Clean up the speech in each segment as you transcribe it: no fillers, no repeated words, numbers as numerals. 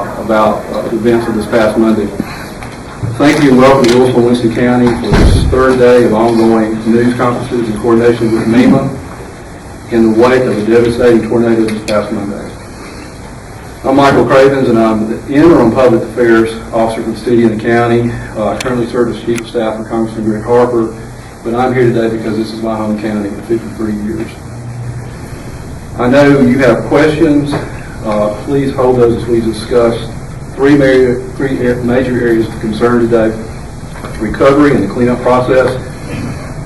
about the events of this past Monday. Thank you and welcome to Louisville, Winston County for this third day of ongoing news conferences in coordination with MEMA in the wake of a devastating tornado this past Monday. I'm Michael Cravens, and I'm the interim public affairs officer for the city and the county. I currently serve as chief of staff for Congressman Greg Harper, but I'm here today because this is my home county for 53 years. I know you have questions. Please hold those as we discuss three major areas of concern today: recovery and the cleanup process,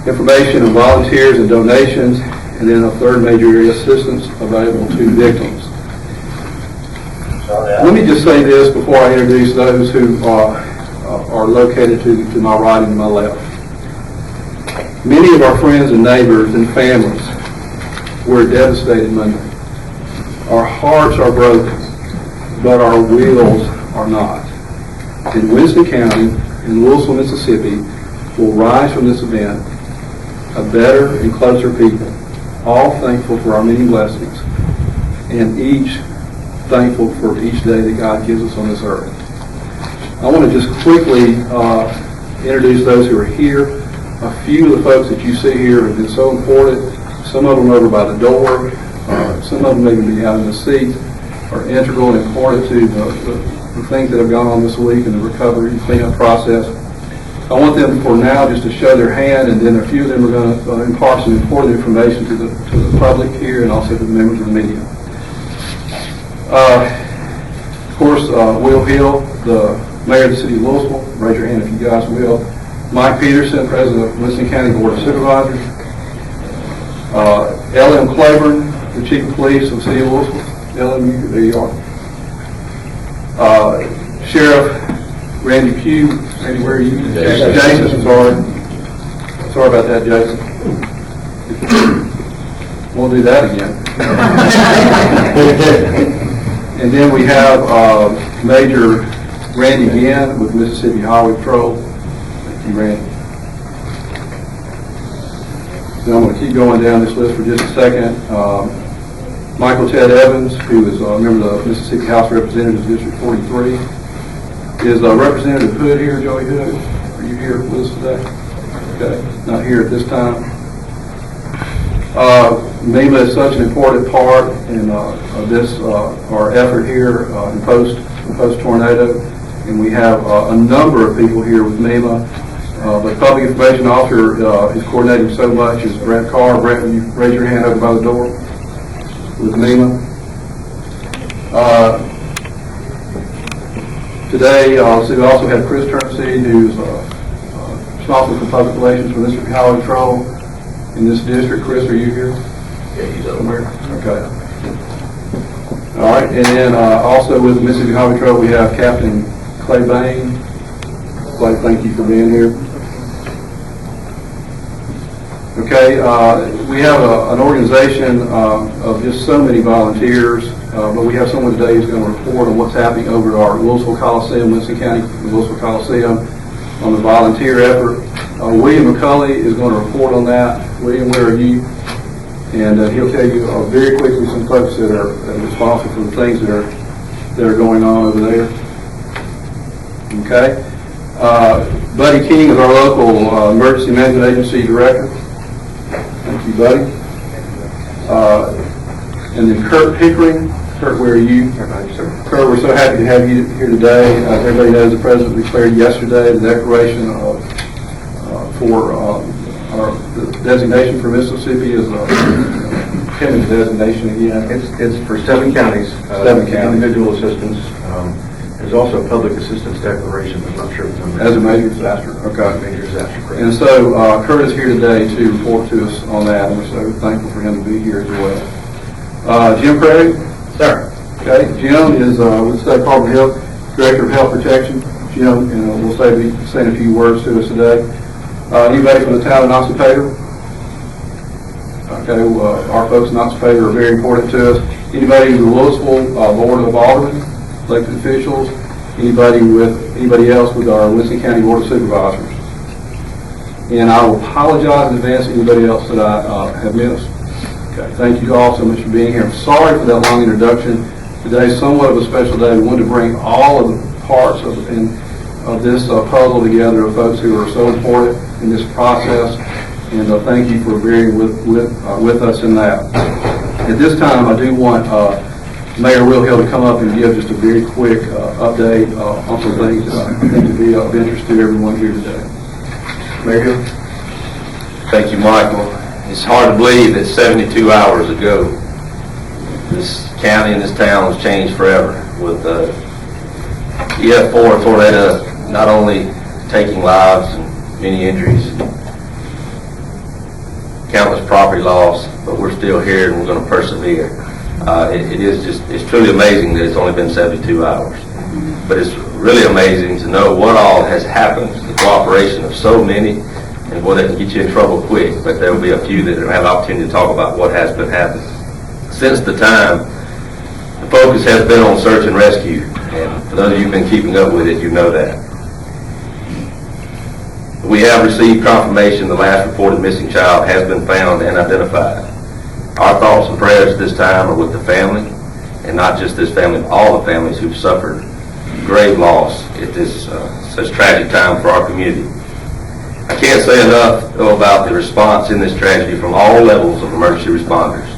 information on volunteers and donations, and then a third major area, assistance available to victims. Let me just say this before I introduce those who are located to my right and my left. Many of our friends and neighbors and families were devastated Monday. Our hearts are broken, but our wills are not. In Winston County, in Louisville, Mississippi, will rise from this event a better and closer people, all thankful for our many blessings, and each thankful for each day that God gives us on this earth. I want to just quickly introduce those who are here. A few of the folks that you see here have been so important. Some of them over by the door, some of them even be out in the seat, are integral and important to the things that have gone on this week in the recovery and cleanup process. I want them for now just to show their hand, and then a few of them are going to impart some important information to the public here and also to the members of the media. Of course, Will Hill, the mayor of the city of Louisville, raise your hand if you guys will. Mike Peterson, president of Winston County Board of Supervisors. L.M. Claiborne, the chief of police of the city of Louisville. L.M., there you are. Sheriff Randy Pugh. Randy, where are you? Jason, sorry. Sorry about that, Jason. Won't do that again. And then we have Major Randy Ginn with Mississippi Highway Patrol. Thank you, Randy. Then I'm going to keep going down this list for just a second. Michael Ted Evans, who is a member of the Mississippi House of Representatives, District 43. Is Representative Hood here, Joey Hood? Are you here with us today? Okay, not here at this time. MEMA is such an important part in this our effort here in post-tornado, and we have a number of people here with MEMA. The Public Information Officer is coordinating so much is Brent Carr. Brent, will you raise your hand over by the door with MEMA? Today, we also have Chris Turnseed, who's responsible for public relations for Mississippi Highway Patrol in this district. Chris, are you here? Yeah, he's over. Okay. All right, and then also with the Mississippi Highway Patrol, we have Captain Clay Bain. Clay, thank you for being here. Okay, we have an organization of just so many volunteers, but we have someone today who's going to report on what's happening over at our Louisville Coliseum, Winston County Louisville Coliseum, on the volunteer effort. William McCulley is going to report on that. William, where are you? And he'll tell you very quickly some folks that are responsible for the things that are going on over there. Okay. Buddy King is our local emergency management agency director. Thank you, Buddy. And then Kurt Pickering. Kurt, where are you? Kurt, we're so happy to have you here today. Everybody knows the President declared yesterday the declaration for the designation for Mississippi as Kevin's designation again. It's for 7 counties. 7 counties. Individual assistance. There's also a public assistance declaration. I'm not sure if it's as a major disaster. Okay. Major disaster. Correct. And so Kurt is here today to report to us on that, and we're so thankful for him to be here as well. Jim Craig? Sir. Okay. Jim is with the State Department of Health, Director of Health Protection. Jim, will say a few words to us today. Anybody from the town of Oxapater? Okay, our folks in Oxapater are very important to us. Anybody in the Louisville Board of Aldermen, elected officials? Anybody else with our Winston County Board of Supervisors? And I will apologize in advance to anybody else that I have missed. Okay, thank you all so much for being here. I'm sorry for that long introduction. Today is somewhat of a special day. We wanted to bring all of the parts of this puzzle together of folks who are so important in this process, and thank you for being with us in that. At this time, I do want Mayor Will Hill to come up and give just a very quick update on some things that I think would be of interest to everyone here today. Mayor Hill. Thank you, Michael. It's hard to believe that 72 hours ago, this county and this town was changed forever with the EF4 tornado not only taking lives and many injuries, countless property loss, but we're still here and we're going to persevere. It's truly amazing that it's only been 72 hours. But it's really amazing to know what all has happened, the cooperation of so many, and boy, that can get you in trouble quick, but there will be a few that have the opportunity to talk about what has been happening. Since the time, the focus has been on search and rescue, and for those of you who've been keeping up with it, you know that. We have received confirmation the last reported missing child has been found and identified. Our thoughts and prayers this time are with the family, and not just this family, but all the families who've suffered grave loss at this such tragic time for our community. I can't say enough, though, about the response in this tragedy from all levels of emergency responders.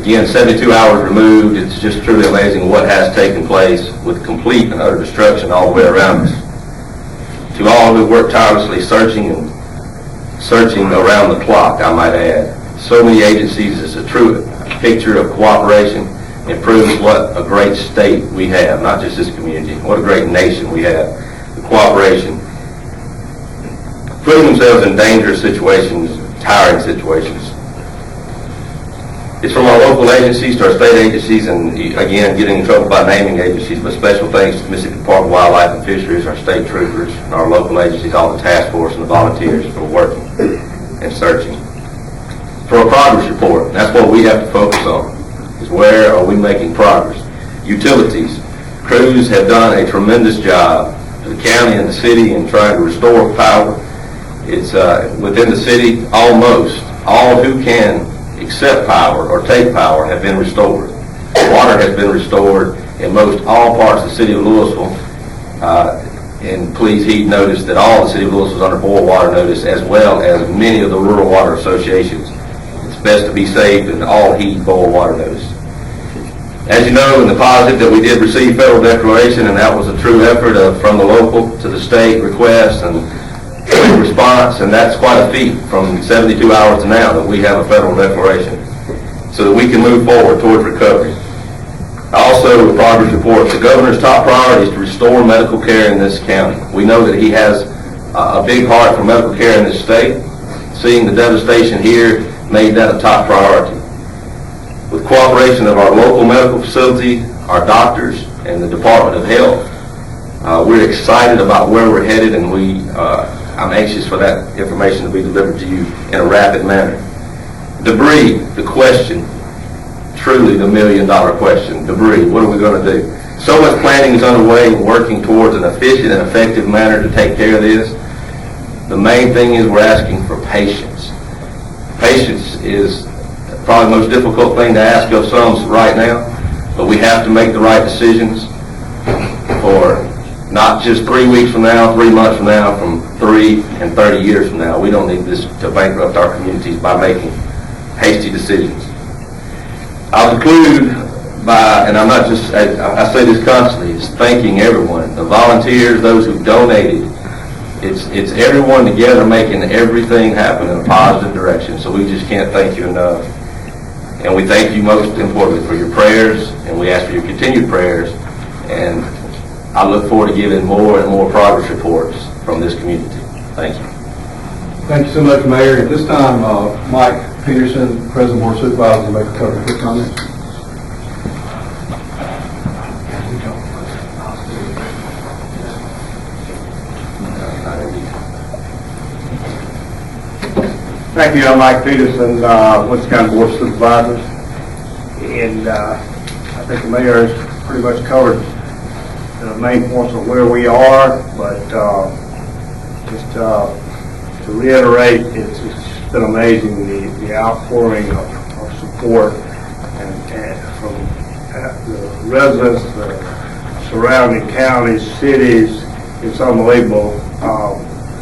Again, 72 hours removed, it's just truly amazing what has taken place with complete and utter destruction all the way around us. To all who worked tirelessly searching around the clock, I might add. So many agencies is a true picture of cooperation and proves what a great state we have, not just this community, what a great nation we have. The cooperation, putting themselves in dangerous situations, tiring situations. It's from our local agencies to our state agencies, and again, getting in trouble by naming agencies, but special thanks to Mississippi Department of Wildlife and Fisheries, our state troopers, and our local agencies, all the task force and the volunteers for working and searching. For a progress report, that's what we have to focus on, is where are we making progress. Utilities, crews have done a tremendous job for the county and the city in trying to restore power. It's within the city, almost all who can accept power or take power have been restored. Water has been restored in most all parts of the city of Louisville. And please heed notice that all the city of Louisville is under boil water notice, as well as many of the rural water associations. It's best to be safe and all heed boil water notice. As you know, in the positive that we did receive federal declaration, and that was a true effort from the local to the state request and response, and that's quite a feat from 72 hours to now that we have a federal declaration so that we can move forward towards recovery. Also, the progress report, the governor's top priority is to restore medical care in this county. We know that he has a big heart for medical care in this state. Seeing the devastation here made that a top priority. With cooperation of our local medical facility, our doctors, and the Department of Health, we're excited about where we're headed, and I'm anxious for that information to be delivered to you in a rapid manner. Debris, the question, truly the million-dollar question. Debris, what are we going to do? So much planning is underway and working towards an efficient and effective manner to take care of this. The main thing is we're asking for patience. Patience is probably the most difficult thing to ask of some right now, but we have to make the right decisions for not just 3 weeks from now, 3 months from now, from 3 and 30 years from now. We don't need this to bankrupt our communities by making hasty decisions. I'll conclude by, and I'm not just, I say this constantly, is thanking everyone, the volunteers, those who donated. It's everyone together making everything happen in a positive direction, so we just can't thank you enough. And we thank you most importantly for your prayers, and we ask for your continued prayers, and I look forward to giving more and more progress reports from this community. Thank you. Thank you so much, Mayor. At this time, Mike Peterson, President Board of Supervisors, will make a couple of quick comments. Thank you. I'm Mike Peterson, Winston County Board of Supervisors, and I think the mayor has pretty much covered the main points of where we are, but just to reiterate, it's been amazing the outpouring of support and from the residents, the surrounding counties, cities. It's unbelievable,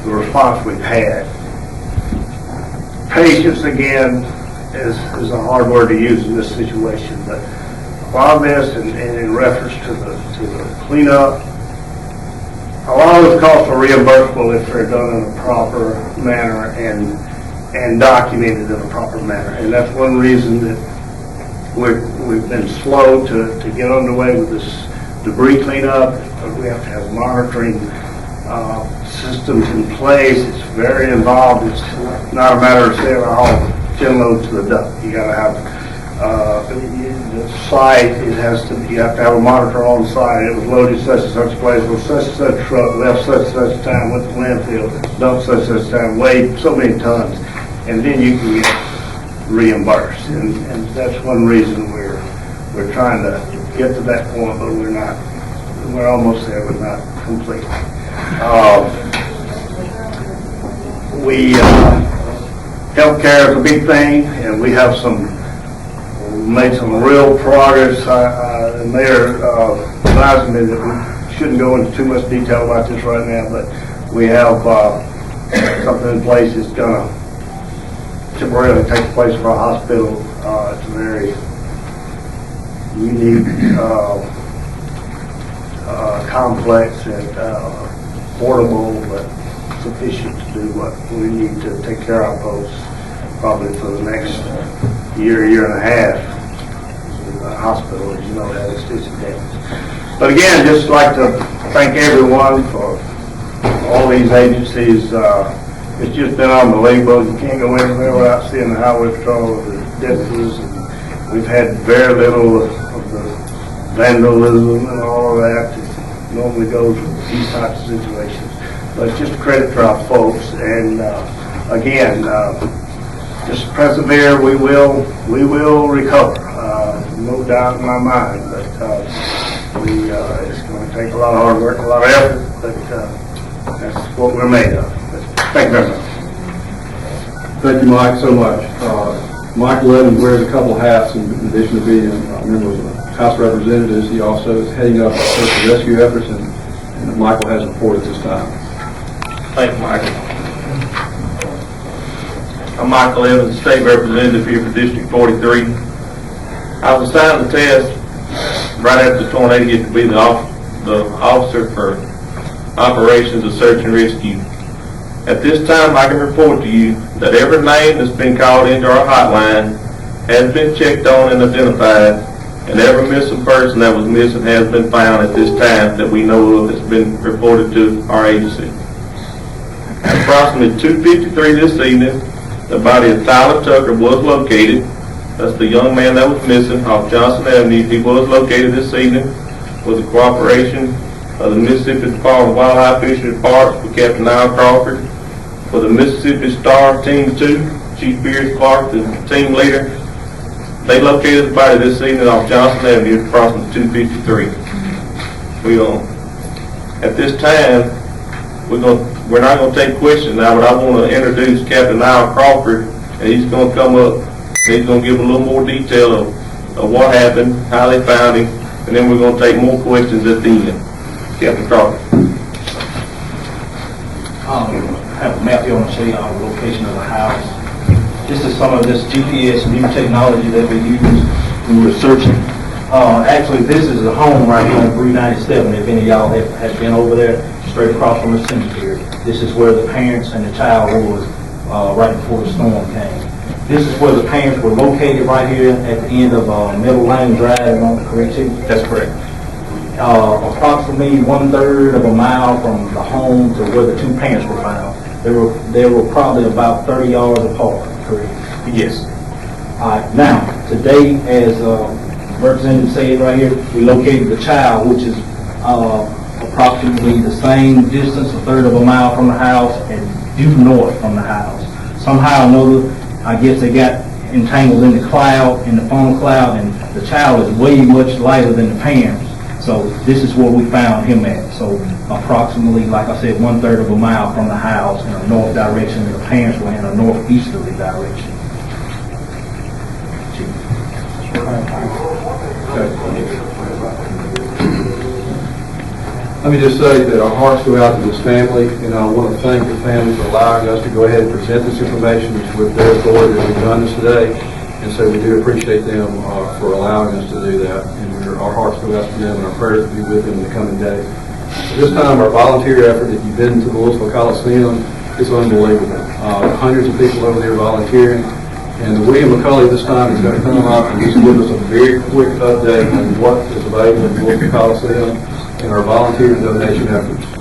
the response we've had. Patience, again, is a hard word to use in this situation, but a lot of this, and in reference to the cleanup, a lot of those costs are reimbursable if they're done in a proper manner and documented in a proper manner. And that's one reason that we've been slow to get underway with this debris cleanup. We have to have monitoring systems in place. It's very involved. It's not a matter of saying, I'll 10 loads to the dump. You got to have the site. You have to have a monitor on site. It was loaded such and such place with such and such truck, left such and such time, went to landfill, dumped such and such time, weighed so many tons, and then you can get reimbursed. And that's one reason we're trying to get to that point, but we're not. We're almost there, but not complete. Healthcare is a big thing, and we have made some real progress. The mayor advised me that we shouldn't go into too much detail about this right now, but we have something in place that's going to temporarily take the place of our hospital. It's a very unique complex and portable, but sufficient to do what we need to take care of folks probably for the next year and a half. The hospital, as you know, has extensive damage. But again, just like to thank everyone for all these agencies. It's just been unbelievable. You can't go anywhere without seeing the highway patrol, the deputies, and we've had very little of the vandalism and all of that that normally goes with these types of situations. But it's just a credit to our folks, and again, just persevere. We will recover, no doubt in my mind. But it's going to take a lot of hard work, a lot of effort, but that's what we're made of. But thank you very much. Thank you, Mike, so much. Michael Evans wears a couple of hats in addition to being a member of the House of Representatives. He also is heading up search and rescue efforts, and Michael has reported this time. Thank you, Michael. I'm Michael Evans, State Representative here for District 43. I was assigned the task right after the tornado hit to be the officer for operations of search and rescue. At this time, I can report to you that every name that's been called into our hotline has been checked on and identified, and every missing person that was missing has been found at this time that we know of that's been reported to our agency. At approximately 2:53 this evening, the body of Tyler Tucker was located. That's the young man that was missing off Johnson Avenue. He was located this evening with the cooperation of the Mississippi Department of Wildlife, Fisheries and Parks with Captain Al Crawford, for the Mississippi Star Team 2, Chief Beers Clark, the team leader. They located the body this evening off Johnson Avenue at approximately 2:53. At this time, we're not going to take questions now, but I want to introduce Captain Al Crawford, and he's going to come up. He's going to give a little more detail of what happened, how they found him, and then we're going to take more questions at the end. Captain Crawford. I have a map here. I want to show you the location of the house. This is some of this GPS new technology that we use when we're searching. Actually, this is the home right here on 397. If any of y'all have been over there, straight across from the cemetery. This is where the parents and the child was right before the storm came. This is where the parents were located right here at the end of Middle Lane Drive, am I correct? That's correct. Approximately 1/3 of a mile from the home to where the two parents were found. They were probably about 30 yards apart, correct? Yes. All right. Now, today, as Representative said right here, we located the child, which is approximately the same distance, 1/3 of a mile from the house, and due north from the house. Somehow or another, I guess they got entangled in the cloud, in the phone cloud, and the child is way much lighter than the parents. So this is where we found him at. So approximately, like I said, 1/3 of a mile from the house in a north direction, and the parents were in a northeasterly direction. Let me just say that our hearts go out to this family, and I want to thank the family for allowing us to go ahead and present this information with their authority that we've done this today. And so we do appreciate them for allowing us to do that. And our hearts go out to them, and our prayers will be with them in the coming days. At this time, our volunteer effort, if you've been to the Louisville Coliseum, is unbelievable. Hundreds of people over there volunteering. And William McCulley this time is going to come up and just give us a very quick update on what is available at the Louisville Coliseum and our volunteer and donation efforts.